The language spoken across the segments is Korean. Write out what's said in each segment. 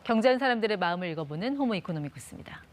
경제하는 사람들의 마음을 읽어보는 호모 이코노미쿠스입니다.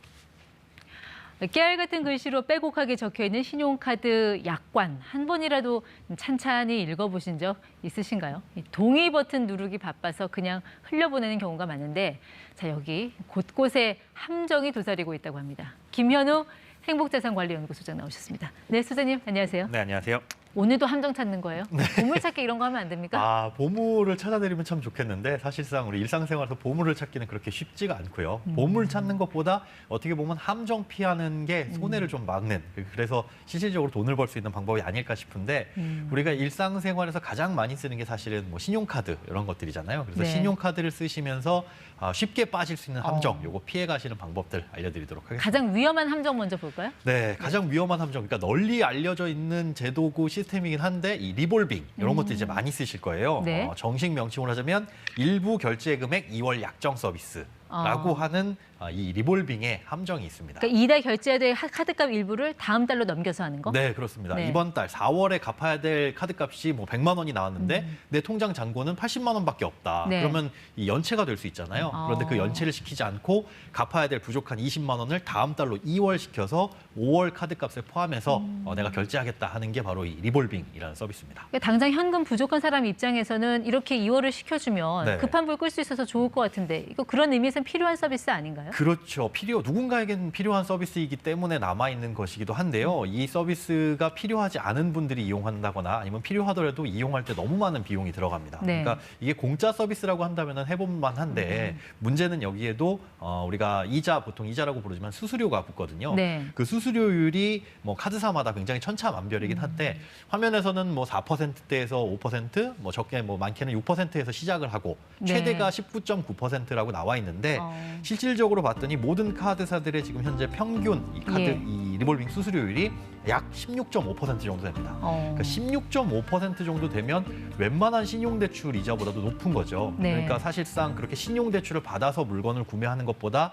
깨알 같은 글씨로 빼곡하게 적혀있는 신용카드 약관 한 번이라도 찬찬히 읽어보신 적 있으신가요? 동의 버튼 누르기 바빠서 그냥 흘려보내는 경우가 많은데 자 여기 곳곳에 함정이 도사리고 있다고 합니다. 김현우 행복자산관리연구소장 나오셨습니다. 네, 소장님 안녕하세요. 네, 안녕하세요. 오늘도 함정 찾는 거예요? 보물찾기 이런 거 하면 안 됩니까? 보물을 찾아내리면 참 좋겠는데 사실상 우리 일상생활에서 보물을 찾기는 그렇게 쉽지가 않고요. 보물 찾는 것보다 어떻게 보면 함정 피하는 게 손해를 좀 막는, 그래서 실질적으로 돈을 벌 수 있는 방법이 아닐까 싶은데 우리가 일상생활에서 가장 많이 쓰는 게 사실은 뭐 신용카드 이런 것들이잖아요. 그래서 네. 신용카드를 쓰시면서 쉽게 빠질 수 있는 함정, 요거 피해 가시는 방법들 알려드리도록 하겠습니다. 가장 위험한 함정 먼저 볼까요? 네, 가장 위험한 함정, 그러니까 널리 알려져 있는 제도고 시스템이긴 한데 이 리볼빙 이런 것도 이제 많이 쓰실 거예요. 네. 정식 명칭으로 하자면 일부 결제 금액 2월 약정 서비스라고 하는 이 리볼빙의 함정이 있습니다. 그러니까 이달 결제해야 될 카드값 일부를 다음 달로 넘겨서 하는 거? 네, 그렇습니다. 네. 이번 달 4월에 갚아야 될 카드값이 뭐 100만 원이 나왔는데 내 통장 잔고는 80만 원밖에 없다. 네. 그러면 이 연체가 될 수 있잖아요. 그런데 그 연체를 시키지 않고 갚아야 될 부족한 20만 원을 다음 달로 2월 시켜서 5월 카드값에 포함해서 내가 결제하겠다 하는 게 바로 이 리볼빙이라는 서비스입니다. 그러니까 당장 현금 부족한 사람 입장에서는 이렇게 2월을 시켜주면 네. 급한 불 끌 수 있어서 좋을 것 같은데 이거 그런 의미에서는 필요한 서비스 아닌가요? 그렇죠. 누군가에게는 필요한 서비스이기 때문에 남아있는 것이기도 한데요. 이 서비스가 필요하지 않은 분들이 이용한다거나 아니면 필요하더라도 이용할 때 너무 많은 비용이 들어갑니다. 네. 그러니까 이게 공짜 서비스라고 한다면 해볼만 한데 문제는 여기에도 우리가 보통 이자라고 부르지만 수수료가 붙거든요. 네. 그 수수료율이 뭐 카드사마다 굉장히 천차만별이긴 한데 화면에서는 뭐 4%대에서 5%, 뭐 적게 뭐 많게는 6%에서 시작을 하고 네. 최대가 19.9%라고 나와 있는데 실질적으로 봤더니 모든 카드사들의 지금 현재 평균 이 리볼빙 수수료율이 약 16.5% 정도 됩니다. 그러니까 16.5% 정도 되면 웬만한 신용대출 이자보다도 높은 거죠. 네. 그러니까 사실상 그렇게 신용대출을 받아서 물건을 구매하는 것보다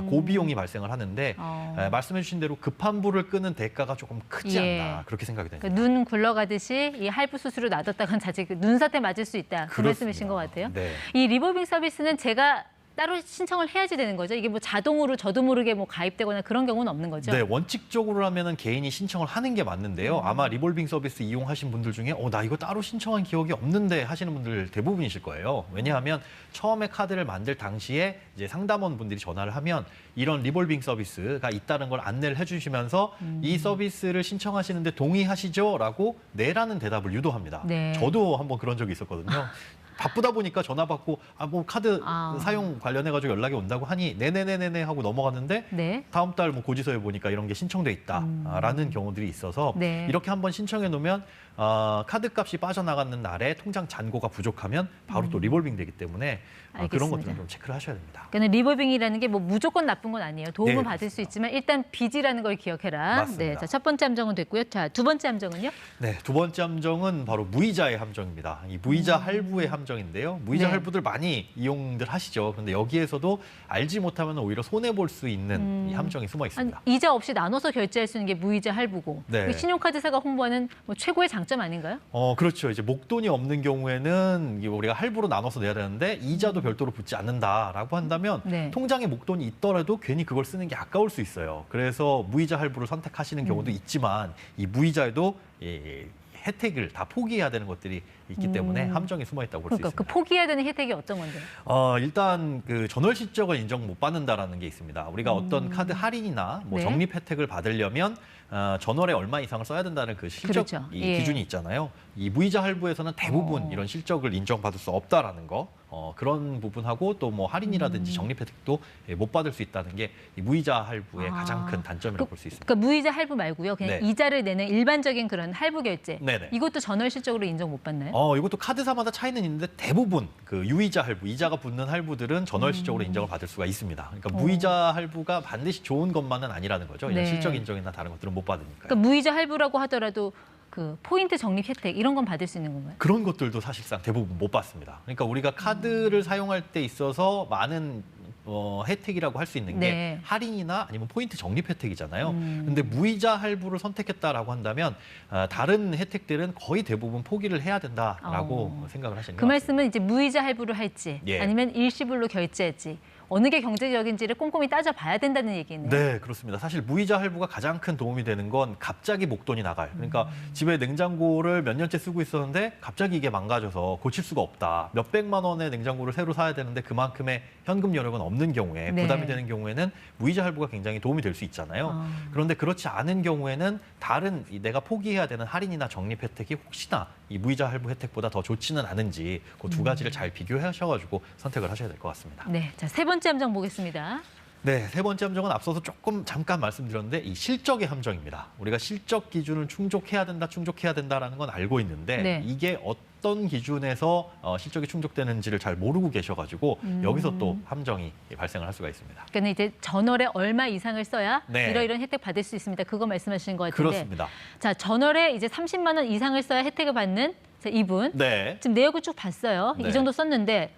고비용이 발생을 하는데 말씀해 주신 대로 급한 불을 끄는 대가가 조금 크지 않나 그렇게 생각이 됩니다. 그러니까 눈 굴러가듯이 이 할부 수수료 놔뒀다간 자칫 눈사태 맞을 수 있다. 그 그렇습니다. 말씀이신 것 같아요. 네. 이 리볼빙 서비스는 제가 따로 신청을 해야지 되는 거죠? 이게 뭐 자동으로 저도 모르게 뭐 가입되거나 그런 경우는 없는 거죠? 네, 원칙적으로 하면은 개인이 신청을 하는 게 맞는데요. 아마 리볼빙 서비스 이용하신 분들 중에 나 이거 따로 신청한 기억이 없는데 하시는 분들 대부분이실 거예요. 왜냐하면 처음에 카드를 만들 당시에 이제 상담원 분들이 전화를 하면 이런 리볼빙 서비스가 있다는 걸 안내를 해주시면서 이 서비스를 신청하시는데 동의하시죠? 라고 네라는 대답을 유도합니다. 네. 저도 한번 그런 적이 있었거든요. 바쁘다 보니까 전화 받고 뭐 카드 사용 관련해가지고 연락이 온다고 하니 네네네네 하고 넘어갔는데 네. 다음 달 뭐 고지서에 보니까 이런 게 신청돼 있다라는 경우들이 있어서 네. 이렇게 한번 신청해 놓으면 카드값이 빠져나가는 날에 통장 잔고가 부족하면 바로 또 리볼빙 되기 때문에 그런 알겠습니다. 것들은 좀 체크를 하셔야 됩니다. 그러니까 리볼빙이라는 게 뭐 무조건 나쁜 건 아니에요. 도움을 네, 받을 수 그렇습니다. 있지만 일단 빚이라는 걸 기억해라. 맞습니다. 네, 자, 첫 번째 함정은 됐고요. 자, 두 번째 함정은요? 네, 두 번째 함정은 바로 무이자의 함정입니다. 이 무이자 할부의 함정인데요. 무이자 네. 할부들 많이 이용들 하시죠. 그런데 여기에서도 알지 못하면 오히려 손해 볼 수 있는 이 함정이 숨어 있습니다. 이자 없이 나눠서 결제할 수 있는 게 무이자 할부고 네. 그 신용카드사가 홍보하는 뭐 최고의 장점 아닌가요? 그렇죠. 이제 목돈이 없는 경우에는 이게 우리가 할부로 나눠서 내야 되는데 이자도 별도로 붙지 않는다라고 한다면 네. 통장에 목돈이 있더라도 괜히 그걸 쓰는 게 아까울 수 있어요. 그래서 무이자 할부를 선택하시는 경우도 있지만 이 무이자에도 혜택을 다 포기해야 되는 것들이 있기 때문에 함정이 숨어 있다고 볼 수 그러니까 있습니다. 그 포기해야 되는 혜택이 어떤 건데요? 일단 그 전월 실적을 인정 못 받는다라는 게 있습니다. 우리가 어떤 카드 할인이나 뭐 네. 적립 혜택을 받으려면 전월에 얼마 이상을 써야 된다는 그 실적 그렇죠. 기준이 있잖아요. 이 무이자 할부에서는 대부분 이런 실적을 인정받을 수 없다라는 거. 그런 부분하고 또 뭐 할인이라든지 적립 혜택도 못 받을 수 있다는 게 이 무이자 할부의 가장 큰 단점이라고 볼 수 있습니다. 그러니까 무이자 할부 말고요. 그냥 네. 이자를 내는 일반적인 그런 할부 결제. 네네. 이것도 전월 실적으로 인정 못 받나요? 이것도 카드사마다 차이는 있는데 대부분 그 유이자 할부, 이자가 붙는 할부들은 전월 실적으로 인정을 받을 수가 있습니다. 그러니까 무이자 할부가 반드시 좋은 것만은 아니라는 거죠. 이런 네. 실적 인정이나 다른 것들은 못 받으니까요. 그러니까 무이자 할부라고 하더라도 그 포인트 적립 혜택 이런 건 받을 수 있는 건가요? 그런 것들도 사실상 대부분 못 받습니다. 그러니까 우리가 카드를 사용할 때 있어서 많은 혜택이라고 할 수 있는 게 네. 할인이나 아니면 포인트 적립 혜택이잖아요. 근데 무이자 할부를 선택했다라고 한다면 다른 혜택들은 거의 대부분 포기를 해야 된다라고 생각을 하시는 그 것 같습니다. 말씀은 이제 무이자 할부를 할지 예. 아니면 일시불로 결제할지 어느 게 경제적인지를 꼼꼼히 따져봐야 된다는 얘기네요. 네, 그렇습니다. 사실 무이자 할부가 가장 큰 도움이 되는 건 갑자기 목돈이 나갈. 그러니까 집에 냉장고를 몇 년째 쓰고 있었는데 갑자기 이게 망가져서 고칠 수가 없다. 몇백만 원의 냉장고를 새로 사야 되는데 그만큼의 현금 여력은 없는 경우에 네. 부담이 되는 경우에는 무이자 할부가 굉장히 도움이 될 수 있잖아요. 그런데 그렇지 않은 경우에는 다른 내가 포기해야 되는 할인이나 적립 혜택이 혹시나 이 무이자 할부 혜택보다 더 좋지는 않은지 그 두 가지를 잘 비교하셔가지고 선택을 하셔야 될 것 같습니다. 네, 자, 세 번째 함정 보겠습니다. 네, 세 번째 함정은 앞서서 조금 잠깐 말씀드렸는데 이 실적의 함정입니다. 우리가 실적 기준을 충족해야 된다라는 건 알고 있는데 네. 이게 어떤 기준에서 실적이 충족되는지를 잘 모르고 계셔가지고 여기서 또 함정이 발생을 할 수가 있습니다. 그러니까 이제 전월에 얼마 이상을 써야 네. 이런 혜택 받을 수 있습니다. 그거 말씀하시는 것 같은데. 그렇습니다. 자, 전월에 이제 30만 원 이상을 써야 혜택을 받는 자, 이분. 네. 지금 내역을 쭉 봤어요. 네. 이 정도 썼는데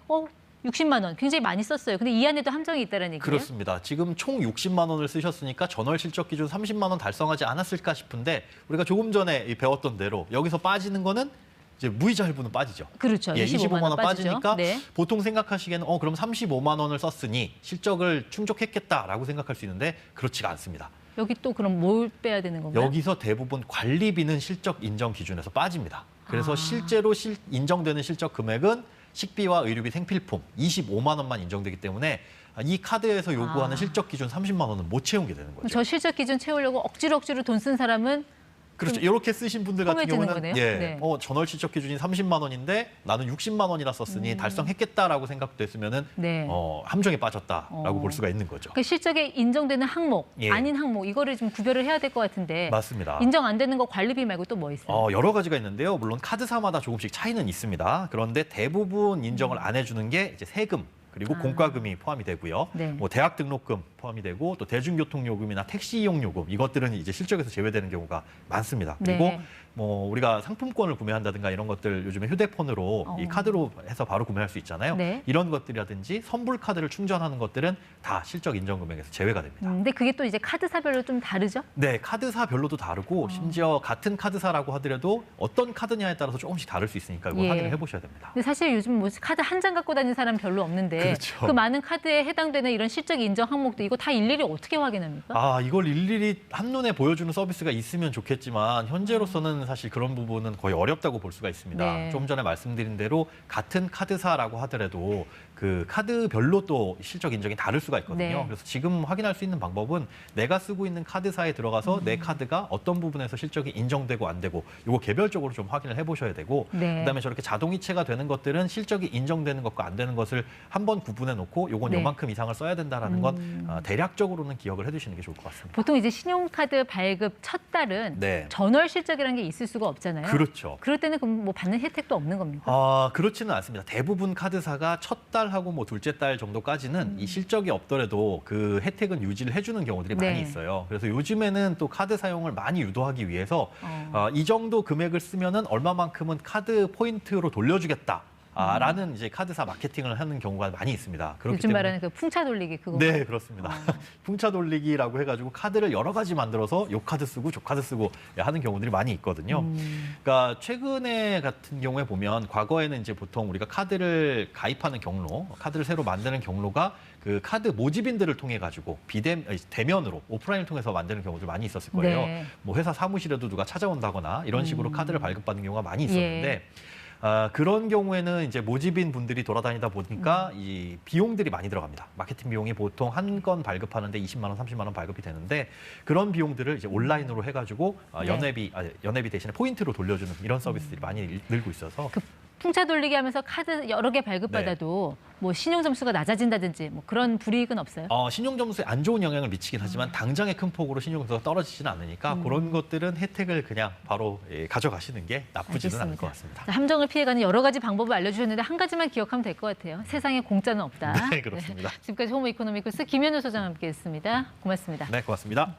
60만 원 굉장히 많이 썼어요. 근데 이 안에도 함정이 있다는 얘기예요? 그렇습니다. 지금 총 60만 원을 쓰셨으니까 전월 실적 기준 30만 원 달성하지 않았을까 싶은데 우리가 조금 전에 배웠던 대로 여기서 빠지는 거는 이제 무이자 할부는 빠지죠. 그렇죠. 예, 25만 원 빠지죠. 빠지니까 네. 보통 생각하시기에는 그럼 35만 원을 썼으니 실적을 충족했겠다라고 생각할 수 있는데 그렇지가 않습니다. 여기 또 그럼 뭘 빼야 되는 건가요? 여기서 대부분 관리비는 실적 인정 기준에서 빠집니다. 그래서 실제로 인정되는 실적 금액은 식비와 의료비 생필품 25만 원만 인정되기 때문에 이 카드에서 요구하는 실적 기준 30만 원은 못 채우게 되는 거죠. 저 실적 기준 채우려고 억지로 돈 쓴 사람은 그렇죠. 이렇게 쓰신 분들 같은 험해지는 경우는 거네요. 네. 전월 실적 기준이 30만 원인데 나는 60만 원이나 썼으니 달성했겠다라고 생각됐으면은 네. 함정에 빠졌다라고 볼 수가 있는 거죠. 그 실적에 인정되는 항목, 예. 아닌 항목 이거를 좀 구별을 해야 될 것 같은데. 맞습니다. 인정 안 되는 거 관리비 말고 또 뭐 있어요? 여러 가지가 있는데요. 물론 카드사마다 조금씩 차이는 있습니다. 그런데 대부분 인정을 안 해주는 게 이제 세금 그리고 공과금이 포함이 되고요. 네. 뭐 대학 등록금 포함이 되고 또 대중교통요금이나 택시 이용요금 이것들은 이제 실적에서 제외되는 경우가 많습니다. 그리고 네. 뭐 우리가 상품권을 구매한다든가 이런 것들 요즘에 휴대폰으로 이 카드로 해서 바로 구매할 수 있잖아요. 네. 이런 것들이라든지 선불 카드를 충전하는 것들은 다 실적 인정 금액에서 제외가 됩니다. 근데 그게 또 이제 카드사별로 좀 다르죠? 네, 카드사별로도 다르고 심지어 같은 카드사라고 하더라도 어떤 카드냐에 따라서 조금씩 다를 수 있으니까 이거 예. 확인을 해보셔야 됩니다. 근데 사실 요즘 뭐 카드 한 장 갖고 다니는 사람 별로 없는데 그렇죠. 그 많은 카드에 해당되는 이런 실적 인정 항목도 이거 다 일일이 어떻게 확인합니까? 이걸 일일이 한눈에 보여주는 서비스가 있으면 좋겠지만 현재로서는 사실 그런 부분은 거의 어렵다고 볼 수가 있습니다. 네. 좀 전에 말씀드린 대로 같은 카드사라고 하더라도 그 카드별로 또 실적 인정이 다를 수가 있거든요. 네. 그래서 지금 확인할 수 있는 방법은 내가 쓰고 있는 카드사에 들어가서 내 카드가 어떤 부분에서 실적이 인정되고 안 되고 이거 개별적으로 좀 확인을 해보셔야 되고 네. 그다음에 저렇게 자동이체가 되는 것들은 실적이 인정되는 것과 안 되는 것을 한번 구분해 놓고 요건 네. 요만큼 이상을 써야 된다라는 건 대략적으로는 기억을 해두시는 게 좋을 것 같습니다. 보통 이제 신용카드 발급 첫 달은 네. 전월 실적이라는 게 있을 수가 없잖아요. 그렇죠. 그럴 때는 그럼 뭐 받는 혜택도 없는 겁니까? 그렇지는 않습니다. 대부분 카드사가 첫 달하고 뭐 둘째 달 정도까지는 이 실적이 없더라도 그 혜택은 유지를 해주는 경우들이 네. 많이 있어요. 그래서 요즘에는 또 카드 사용을 많이 유도하기 위해서 이 정도 금액을 쓰면은 얼마만큼은 카드 포인트로 돌려주겠다. 라는 이제 카드사 마케팅을 하는 경우가 많이 있습니다. 그렇기 요즘 때문에 말하는 그 풍차 돌리기 그거. 네, 그렇습니다. 풍차 돌리기라고 해가지고 카드를 여러 가지 만들어서 요 카드 쓰고 저 카드 쓰고 하는 경우들이 많이 있거든요. 그러니까 최근에 같은 경우에 보면 과거에는 이제 보통 우리가 카드를 가입하는 경로, 카드를 새로 만드는 경로가 그 카드 모집인들을 통해 가지고 대면으로 오프라인을 통해서 만드는 경우들 많이 있었을 거예요. 네. 뭐 회사 사무실에도 누가 찾아온다거나 이런 식으로 카드를 발급받는 경우가 많이 있었는데. 예. 그런 경우에는 이제 모집인 분들이 돌아다니다 보니까 이 비용들이 많이 들어갑니다. 마케팅 비용이 보통 한 건 발급하는데 20만 원, 30만 원 발급이 되는데 그런 비용들을 이제 온라인으로 해가지고 연회비 대신에 포인트로 돌려주는 이런 서비스들이 많이 늘고 있어서 풍차 돌리기 하면서 카드 여러 개 발급받아도 뭐 신용 점수가 낮아진다든지 뭐 그런 불이익은 없어요? 신용 점수에 안 좋은 영향을 미치긴 하지만 당장에 큰 폭으로 신용 점수가 떨어지지는 않으니까 그런 것들은 혜택을 그냥 바로 가져가시는 게 나쁘지는 않을 것 같습니다. 자, 함정을 피해가는 여러 가지 방법을 알려주셨는데 한 가지만 기억하면 될 것 같아요. 세상에 공짜는 없다. 네, 그렇습니다. 지금까지 호모 이코노미크스 김현우 소장 함께했습니다. 고맙습니다. 네, 고맙습니다.